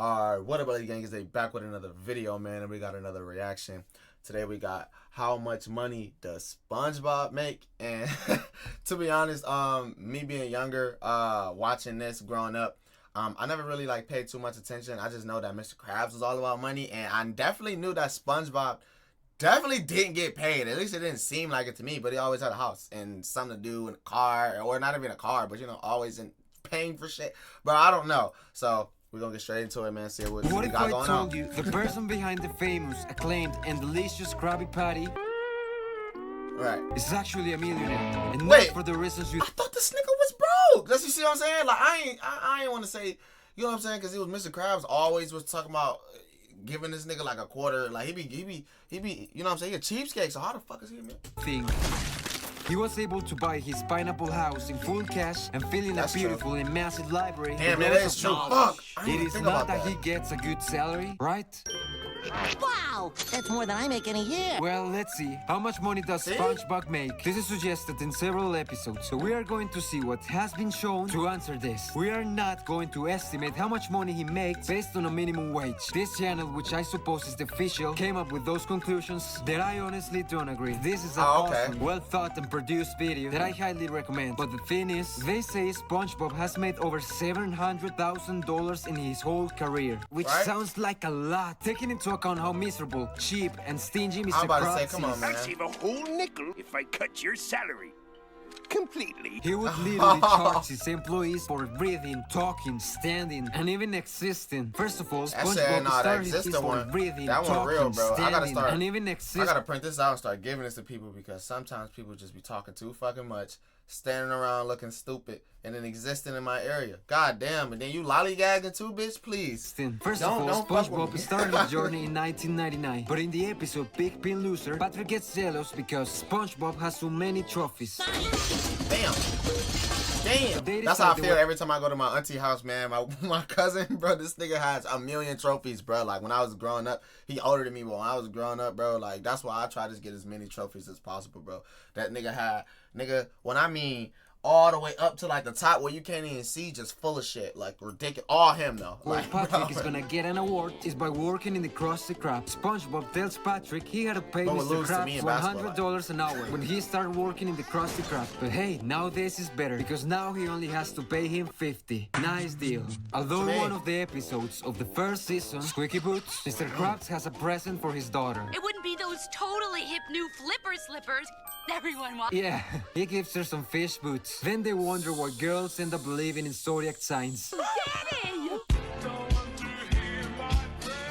Alright, what up, gang? Is they back with another video, man, and we got another reaction. Today we got how much money does SpongeBob make? And to be honest, me being younger, watching this growing up, I never really like paid too much attention. I just know that Mr. Krabs was all about money, and I definitely knew that SpongeBob definitely didn't get paid. At least it didn't seem like it to me, but he always had a house and something to do in a car, or not even a car, but always in paying for shit. But I don't know. So we're gonna get straight into it, man. See what we got going on. What if I told you the person behind the famous, acclaimed, and delicious Krabby Patty is actually a millionaire? And not for the reasons you... I thought this nigga was broke. That's, you see what I'm saying? Like, I ain't want to say, you know what I'm saying? Because he was Mr. Krabs always was talking about giving this nigga like a quarter. Like, he be, you know what I'm saying? He a cheapskate, so how the fuck is he a millionaire? He was able to buy his pineapple house in full cash and fill in a beautiful and massive library. Damn, man, that is true. Fuck. It is not that he gets a good salary, right? Wow, that's more than I make in a year. Well, let's see. How much money does SpongeBob make? This is suggested in several episodes, so we are going to see what has been shown to answer this. We are not going to estimate how much money he makes based on a minimum wage. This channel, which I suppose is the official, came up with those conclusions that I honestly don't agree. This is an awesome, well thought and produced video that I highly recommend. But the thing is, they say SpongeBob has made over $700,000 in his whole career, which sounds like a lot, taking into account how miserable, cheap, and stingy Mr. Krabs is. Come on, man. I'd save a whole nickel if I cut your salary completely. He would literally charge his employees for breathing, talking, standing, and even existing. First of all, SpongeBob started his for breathing, talking, real, bro. standing, and even existing. I gotta print this out and start giving this to people, because sometimes people just be talking too fucking much, standing around looking stupid, and then existing in my area. God damn, and then you lollygagging too, bitch, please. First of all, SpongeBob started his journey in 1999, but in the episode Big Pin Loser, Patrick gets jealous because SpongeBob has so many trophies. Damn. That's how I feel every time I go to my auntie house, man. My cousin, bro, this nigga has a million trophies, bro. Like, when I was growing up, he older than me, but when I was growing up, bro, like, that's why I try to get as many trophies as possible, bro. That nigga had, when I mean all the way up to like the top where you can't even see, just full of shit, like ridiculous. All him though. Where Patrick is gonna get an award is by working in the Krusty Krab. SpongeBob tells Patrick he had to pay Mr. Krabs $100 an hour when he started working in the Krusty Krab. But hey, now this is better, because now he only has to pay him $50. Nice deal. Although in one of the episodes of the first season, Squeaky Boots, Mr. Krabs has a present for his daughter. It wouldn't be those totally hip new flipper slippers everyone wants. Yeah, he gives her some fish boots. Then they wonder why girls end up believing in zodiac signs. Daddy!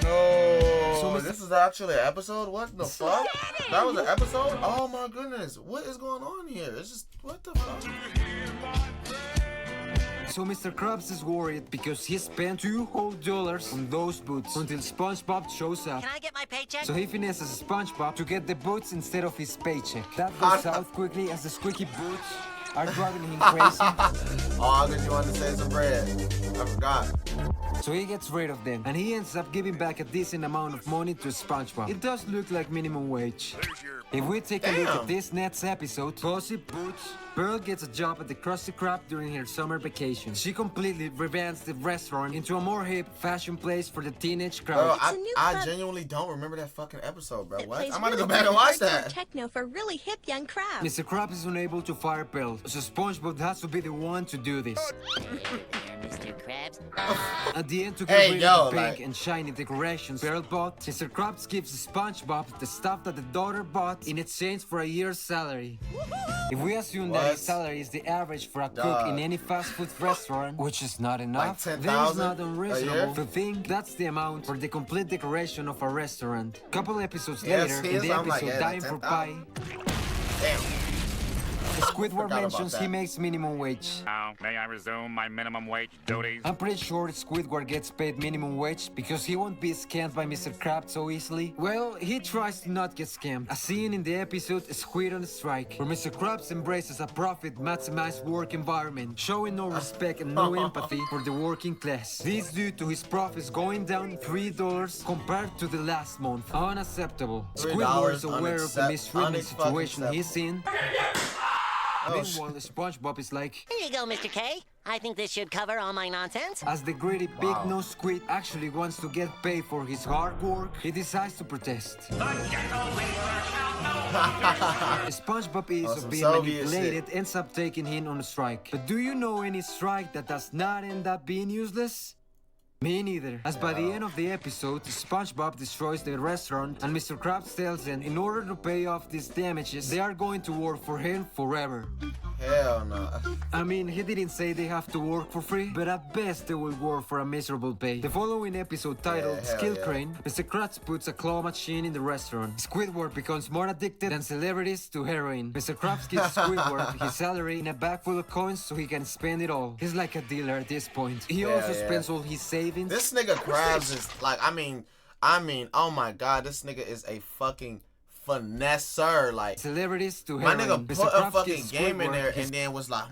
No, so this is actually an episode? What the fuck? That was an episode? Oh my goodness. What is going on here? It's just, what the fuck? So Mr. Krabs is worried because he spent $2 whole on those boots until SpongeBob shows up. Can I get my paycheck? So he finesses SpongeBob to get the boots instead of his paycheck. That goes south quickly as the squeaky boots are driving him crazy. Oh, I guess you wanted to say some bread. I forgot. So he gets rid of them, and he ends up giving back a decent amount of money to SpongeBob. It does look like minimum wage. If we take a look at this next episode, Gossip Boots, Pearl gets a job at the Krusty Krab during her summer vacation. She completely revamps the restaurant into a more hip fashion place for the teenage crowd. Bro, I genuinely don't remember that fucking episode, bro. What? I'm gonna go back and watch that. Techno for really hip young crowd. Mr. Krabs is unable to fire Pearl, so SpongeBob has to be the one to do this. Mr. Krabs. At the end, to get rid of the pink and shiny decorations Pearl bought, Mr. Krabs gives SpongeBob the stuff that the daughter bought in exchange for a year's salary. If we assume that his salary is the average for a cook in any fast food restaurant, which is not enough, then it's not unreasonable to think that's the amount for the complete decoration of a restaurant. Couple episodes later, in the episode Dying for Pie, Damn. Squidward mentions he makes minimum wage. Now, may I resume my minimum wage duties? I'm pretty sure Squidward gets paid minimum wage because he won't be scammed by Mr. Krabs so easily. Well, he tries to not get scammed. A scene in the episode Squid on Strike, where Mr. Krabs embraces a profit-maximized work environment, showing no respect and no empathy for the working class. This due to his profits going down $3 compared to the last month. Unacceptable. Squidward is aware of the mistreatment situation he's in. Meanwhile, SpongeBob is like, Here you go, Mr. K. I think this should cover all my nonsense. As the greedy big-nosed squid actually wants to get paid for his hard work, he decides to protest. SpongeBob is Oh, of some being Soviet manipulated, ends up taking him on a strike. But do you know any strike that does not end up being useless? Me neither. As by the end of the episode, SpongeBob destroys the restaurant and Mr. Krabs tells them in order to pay off these damages, they are going to work for him forever. Hell no. I mean, he didn't say they have to work for free, but at best they will work for a miserable pay. The following episode titled Skill Crane, Mr. Krabs puts a claw machine in the restaurant. Squidward becomes more addicted than celebrities to heroin. Mr. Krabs gives Squidward his salary in a bag full of coins so he can spend it all. He's like a dealer at this point. He also spends all his savings. This nigga Krabs is like, I mean, oh my god, this nigga is a fucking finesser. Like, celebrities to my heroin. nigga put a fucking game in there and then was like,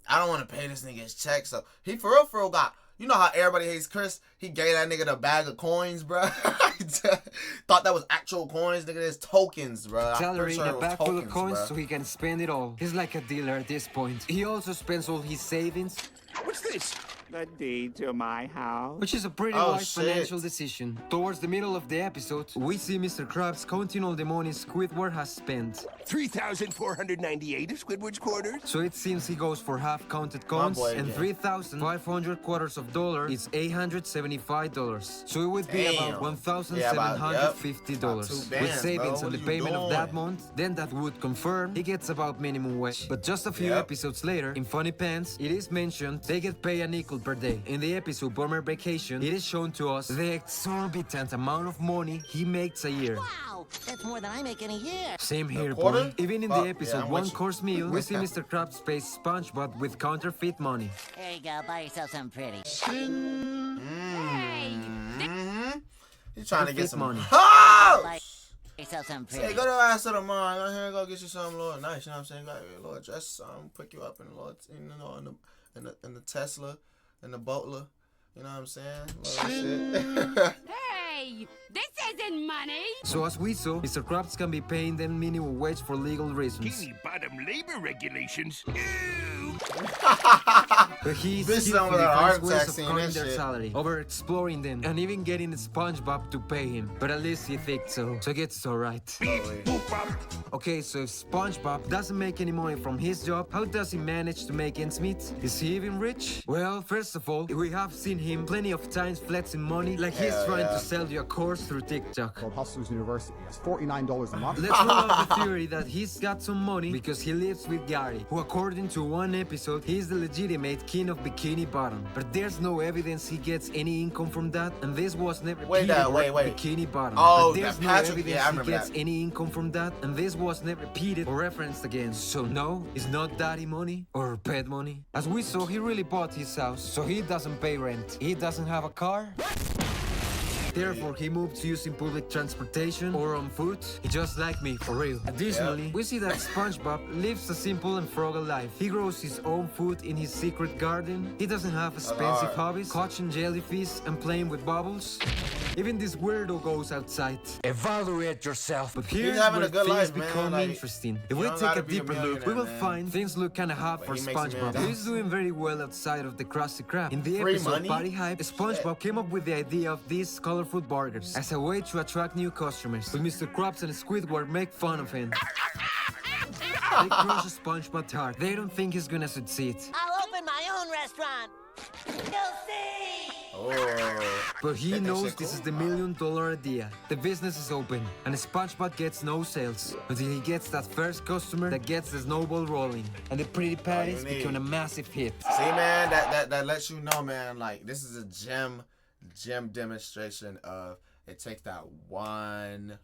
I don't want to pay this nigga his check. So he for real got, you know how everybody hates Chris? He gave that nigga the bag of coins, bro. Thought that was actual coins, nigga. There's tokens, bro. Salary in a bag full of coins bro. so he can spend it all. He's like a dealer at this point. He also spends all his savings. What's this? The deed to my house. Which is a pretty wise financial decision. Towards the middle of the episode, we see Mr. Krabs counting all the money Squidward has spent. 3,498 of Squidward's quarters. So it seems he goes for half-counted coins, and 3,500 quarters of dollar is $875. So it would be about $1,750. With savings and the payment of that month, then that would confirm he gets about minimum wage. But just a few episodes later, in Funny Pants, it is mentioned they get paid a nickel per day. In the episode Bummer Vacation, it is shown to us the exorbitant amount of money he makes a year. Wow, that's more than I make in a year. Same here, boy. Even in the episode One Course Meal, we see Mr. Krabs pay SpongeBob with counterfeit money. There you go, buy yourself something pretty. He's trying to get some money. Buy yourself something pretty. Hey, go to the ass of the mall. Go here, go get you something a little nice. You know what I'm saying? Go a little dress, something, pick you up in a little, in the Tesla, in the boatler. You know what I'm saying? Little shit. Hey, this isn't money. So as we saw, Mr. Krabs can be paying them minimum wage for legal reasons. Guinea bottom labor regulations. But he's This skillfully sound like a heart finds ways attack of scene, cutting that their shit. salary, over exploring them, and even getting SpongeBob to pay him. But at least he thinks so. So it's alright. Okay, so if SpongeBob doesn't make any money from his job, how does he manage to make ends meet? Is he even rich? Well, first of all, we have seen him plenty of times flexing money like he's trying to sell you a course through TikTok. Called Hustlers University. It's $49 a month. Let's roll out the theory that he's got some money because he lives with Gary, who according to one episode, he's the legitimate king of Bikini Bottom. But there's no evidence he gets any income from that, and this was never repeated. Bikini Bottom. Oh, but there's that no Patrick, evidence I he remember gets that. any income from that, and this was never repeated or referenced again. So no, it's not daddy money or pet money. As we saw, he really bought his house, so he doesn't pay rent. He doesn't have a car. Therefore, he moves using public transportation or on foot. He's just like me, for real. Additionally, we see that SpongeBob lives a simple and frugal life. He grows his own food in his secret garden. He doesn't have expensive hobbies, catching jellyfish and playing with bubbles. Even this weirdo goes outside. Evaluate yourself. But here's having where a good things life, man. become Like, interesting. If you we don't take gotta a be a deeper look, we millionaire, will man. find things look kinda hot for he makes a SpongeBob. million He's doing very well outside of the Krusty Krab. In the Free episode money? Party Hype, SpongeBob came up with the idea of these colorful burgers as a way to attract new customers. But Mr. Krabs and Squidward make fun of him. They crush SpongeBob's heart. They don't think he's gonna succeed. I'll open my own restaurant. You'll see. But he knows this is the $1 million idea. The business is open, and SpongeBob gets no sales until he gets that first customer that gets the snowball rolling, and the pretty patties become a massive hit. See, man, that lets you know, man, like, this is a gem demonstration of it takes that one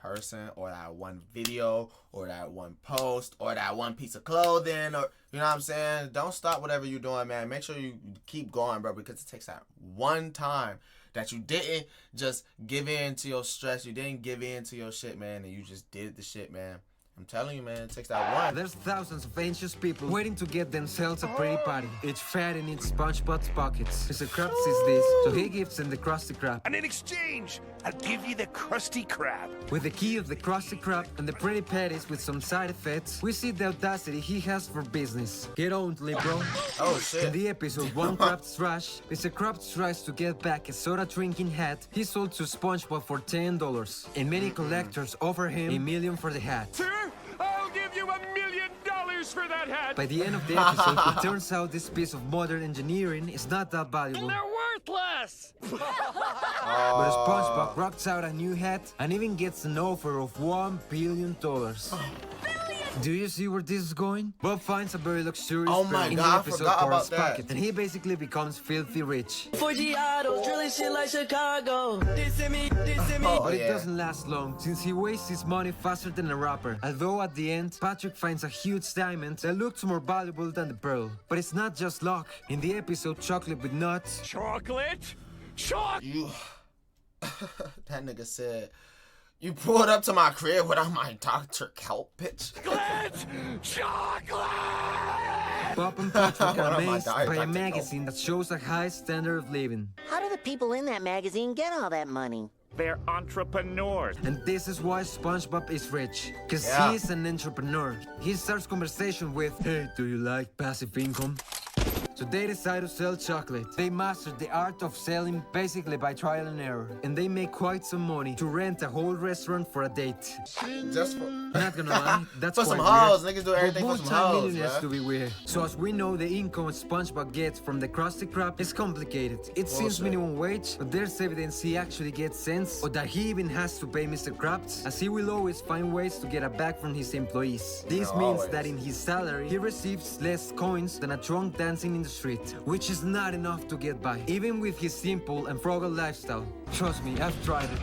person or that one video or that one post or that one piece of clothing, or, you know what I'm saying? Don't stop whatever you're doing, man. Make sure you keep going, bro, because it takes that one time that you didn't just give in to your stress, you didn't give in to your shit, man, and you just did the shit, man. I'm telling you, man, it takes that one. There's thousands of anxious people waiting to get themselves a pretty party. Each fat in its SpongeBob's pockets. Mr. Krabs sees this, so he gives them the Krusty Krab. And in exchange, I'll give you the Krusty Krab. With the key of the Krusty Krab and the pretty patties with some side effects, we see the audacity he has for business. Get on, bro. Oh, shit. In the episode One Krabs Trash, Mr. Krabs tries to get back a soda-drinking hat he sold to SpongeBob for $10, and many collectors offer him $1 million for the hat. Sir, I'll give you $1 million for that hat. By the end of the episode, it turns out this piece of modern engineering is not that valuable. They're worthless. But SpongeBob rocks out a new hat and even gets an offer of $1 billion. Do you see where this is going? Bob finds a very luxurious Oh my in God, the I episode forgot for about his that. pocket, and he basically becomes filthy rich. Oh, But it yeah. doesn't last long, since he wastes his money faster than a rapper. Although at the end, Patrick finds a huge diamond that looks more valuable than the pearl. But it's not just luck. In the episode Chocolate with Nuts, Chocolate? Chocolate? You... that nigga said, you pulled up to my crib without my Dr. Kelp bitch. Chocolate! Bob and Patrick What are am I amazed dying, by a Dr. Kelp? magazine that shows a high standard of living. How do the people in that magazine get all that money? They're entrepreneurs. And this is why SpongeBob is rich. Cause Yeah. he is an entrepreneur. He starts conversation with, hey, do you like passive income? So they decide to sell chocolate. They mastered the art of selling basically by trial and error. And they make quite some money to rent a whole restaurant for a date. Just for... Not gonna lie, that's For quite some weird. hoes. Niggas do everything But for some hoes, multi-millionaires man. to be weird. So as we know, the income SpongeBob gets from the Krusty Krab is complicated. It seems Bullshit. minimum wage, but there's evidence he actually gets cents, or that he even has to pay Mr. Krabs, as he will always find ways to get a back from his employees. This Yeah, means always. that in his salary, he receives less coins than a drunk dancing in the street, which is not enough to get by, even with his simple and frugal lifestyle. Trust me, I've tried it.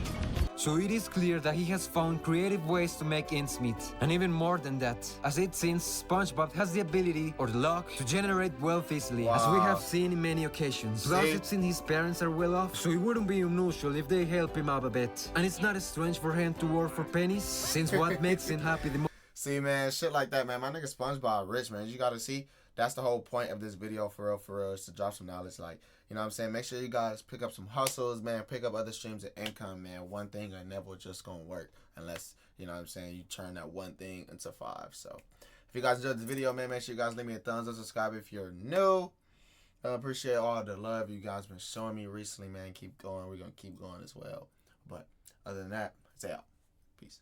So it is clear that he has found creative ways to make ends meet. And even more than that, as it seems SpongeBob has the ability or luck to generate wealth easily, as we have seen in many occasions. Plus See? it seems his parents are well off, so it wouldn't be unusual if they help him out a bit. And it's not strange for him to work for pennies, since what makes him happy the most. See, man, shit like that, man. My nigga SpongeBob rich, man. You gotta see. That's the whole point of this video, for real, is to drop some knowledge. Like, you know what I'm saying? Make sure you guys pick up some hustles, man. Pick up other streams of income, man. One thing are never just gonna work unless, you know what I'm saying, you turn that one thing into five. So, if you guys enjoyed this video, man, make sure you guys leave me a thumbs up, subscribe if you're new. I appreciate all the love you guys been showing me recently, man. Keep going. We're gonna keep going as well. But other than that, Zay out. Peace.